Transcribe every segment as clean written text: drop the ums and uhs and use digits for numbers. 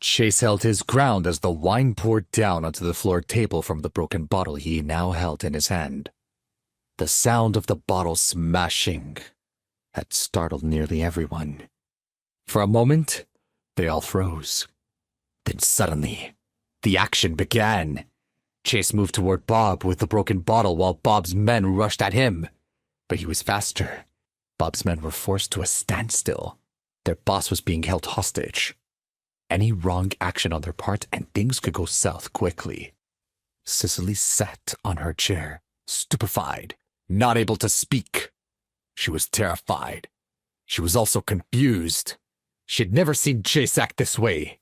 Chase held his ground as the wine poured down onto the floor table from the broken bottle he now held in his hand. The sound of the bottle smashing had startled nearly everyone. For a moment, they all froze. Then suddenly, the action began. Chase moved toward Bob with the broken bottle while Bob's men rushed at him. But he was faster. Bob's men were forced to a standstill. Their boss was being held hostage. Any wrong action on their part and things could go south quickly. Sicily sat on her chair, stupefied, not able to speak. She was terrified. She was also confused. She had never seen Chase act this way.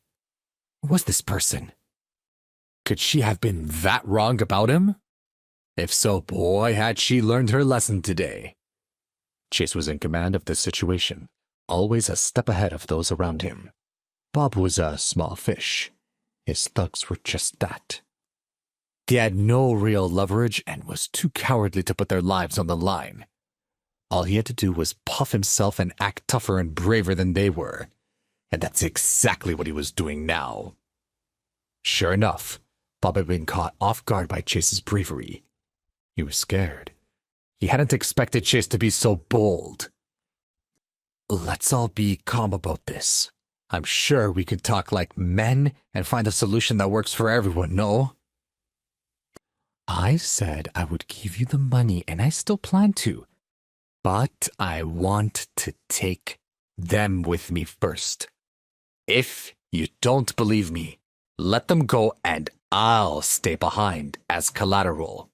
Who was this person? Could she have been that wrong about him? If so, boy, had she learned her lesson today. Chase was in command of the situation, always a step ahead of those around him. Bob was a small fish. His thugs were just that. They had no real leverage and was too cowardly to put their lives on the line. All he had to do was puff himself and act tougher and braver than they were. And that's exactly what he was doing now. Sure enough, Bob had been caught off guard by Chase's bravery. He was scared. He hadn't expected Chase to be so bold. Let's all be calm about this. I'm sure we could talk like men and find a solution that works for everyone, no? I said I would give you the money, and I still plan to. But I want to take them with me first. If you don't believe me, let them go and I'll stay behind as collateral.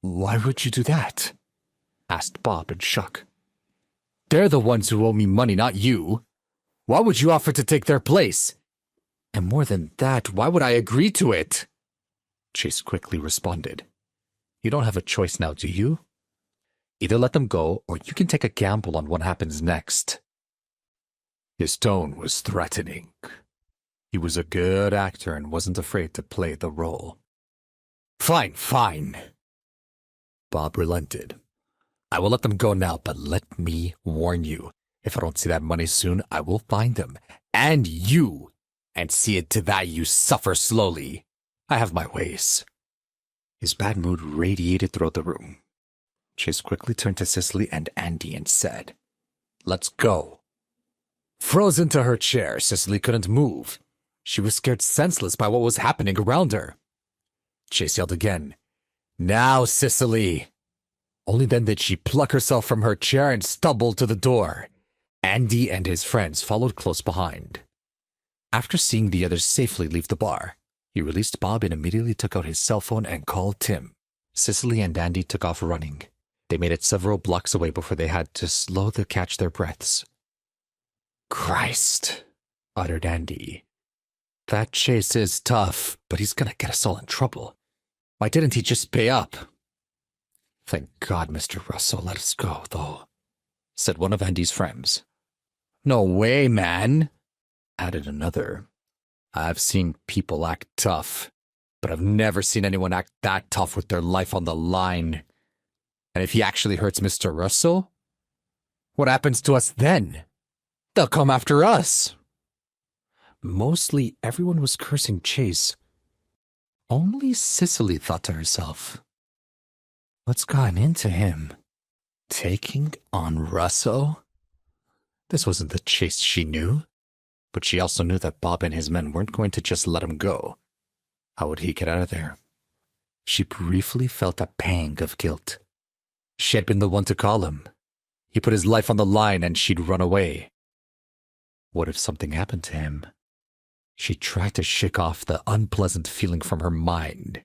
Why would you do that? Asked Bob in shock. They're the ones who owe me money, not you. Why would you offer to take their place? And more than that, why would I agree to it? Chase quickly responded. You don't have a choice now, do you? Either let them go, or you can take a gamble on what happens next. His tone was threatening. He was a good actor and wasn't afraid to play the role. Fine, fine. Bob relented. I will let them go now, but let me warn you. If I don't see that money soon, I will find them, and you, and see it to that you suffer slowly. I have my ways. His bad mood radiated throughout the room. Chase quickly turned to Sicily and Andy and said, Let's go. Frozen to her chair, Sicily couldn't move. She was scared senseless by what was happening around her. Chase yelled again, Now, Sicily! Only then did she pluck herself from her chair and stumble to the door. Andy and his friends followed close behind. After seeing the others safely leave the bar, he released Bob and immediately took out his cell phone and called Tim. Sicily and Andy took off running. They made it several blocks away before they had to slow to catch their breaths. Christ, uttered Andy. That Chase is tough, but he's gonna get us all in trouble. Why didn't he just pay up? Thank God Mr. Russo let us go, though, said one of Andy's friends. No way, man, added another. I've seen people act tough, but I've never seen anyone act that tough with their life on the line. And if he actually hurts Mr. Russo, what happens to us then? They'll come after us. Mostly everyone was cursing Chase. Only Sicily thought to herself, what's gotten into him? Taking on Russo? This wasn't the Chase she knew, but she also knew that Bob and his men weren't going to just let him go. How would he get out of there? She briefly felt a pang of guilt. She had been the one to call him. He put his life on the line and she'd run away. What if something happened to him? She tried to shake off the unpleasant feeling from her mind.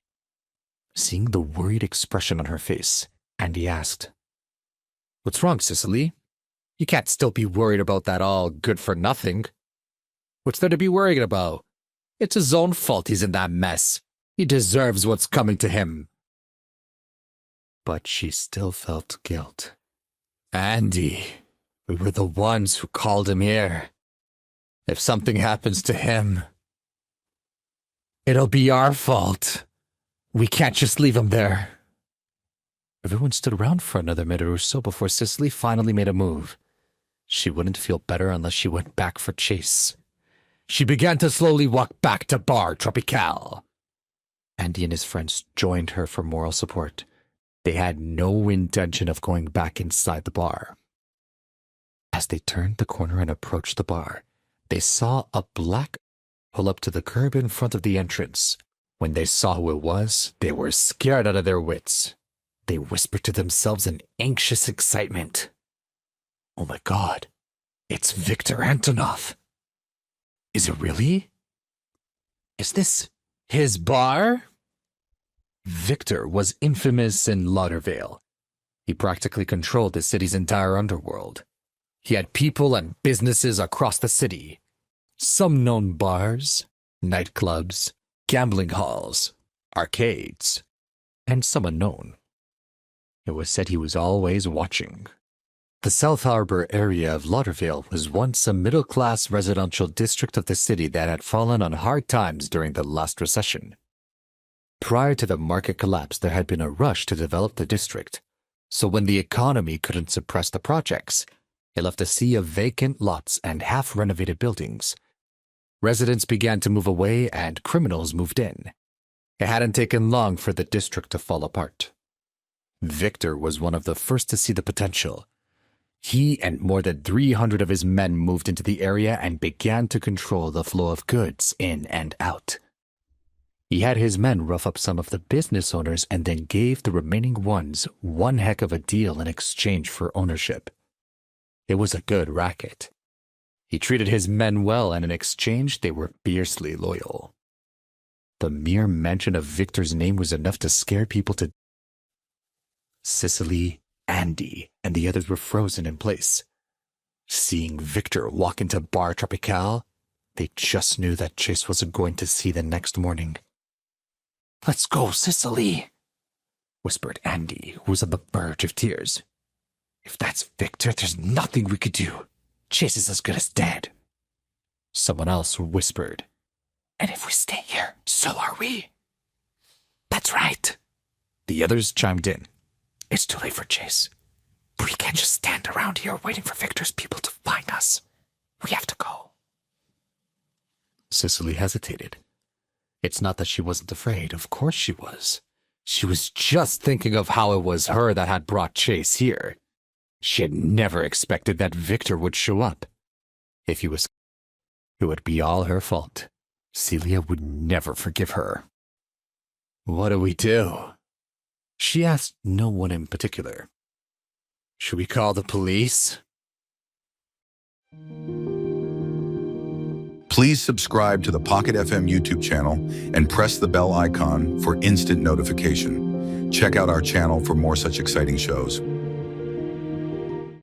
Seeing the worried expression on her face, Andy asked, What's wrong, Sicily? You can't still be worried about that all good for nothing. What's there to be worried about? It's his own fault he's in that mess. He deserves what's coming to him. But she still felt guilt. Andy, we were the ones who called him here. If something happens to him, it'll be our fault. We can't just leave him there. Everyone stood around for another minute or so before Sicily finally made a move. She wouldn't feel better unless she went back for Chase. she began to slowly walk back to Bar Tropical. Andy and his friends joined her for moral support. They had no intention of going back inside the bar. As they turned the corner and approached the bar, they saw a black pull up to the curb in front of the entrance. When they saw who it was, they were scared out of their wits. They whispered to themselves in anxious excitement. "Oh my God, it's Victor Antonov. Is it really? Is this his bar?" Victor was infamous in Lauderdale. He practically controlled the city's entire underworld. He had people and businesses across the city. Some known bars, nightclubs, gambling halls, arcades, and some unknown. It was said he was always watching. The South Harbor area of Lauderdale was once a middle-class residential district of the city that had fallen on hard times during the last recession. Prior to the market collapse, there had been a rush to develop the district, so when the economy couldn't suppress the projects, it left a sea of vacant lots and half-renovated buildings. Residents began to move away and criminals moved in. It hadn't taken long for the district to fall apart. Victor was one of the first to see the potential. He and more than 300 of his men moved into the area and began to control the flow of goods in and out. He had his men rough up some of the business owners and then gave the remaining ones one heck of a deal in exchange for ownership. It was a good racket. He treated his men well, and in exchange they were fiercely loyal. The mere mention of Victor's name was enough to scare people to Sicily, Andy, and the others were frozen in place. Seeing Victor walk into Bar Tropical, they just knew that Chase wasn't going to see the next morning. "Let's go, Sicily," whispered Andy, who was on the verge of tears. "If that's Victor, there's nothing we could do. Chase is as good as dead." Someone else whispered, "And if we stay here, so are we." "That's right." The others chimed in. "It's too late for Chase. We can't just stand around here waiting for Victor's people to find us. We have to go." Sicily hesitated. It's not that she wasn't afraid. Of course she was. She was just thinking of how it was her that had brought Chase here. She had never expected that Victor would show up. If he was, it would be all her fault. Celia would never forgive her. "What do we do?" She asked no one in particular. "Should we call the police?" Please subscribe to the Pocket FM YouTube channel and press the bell icon for instant notification. Check out our channel for more such exciting shows.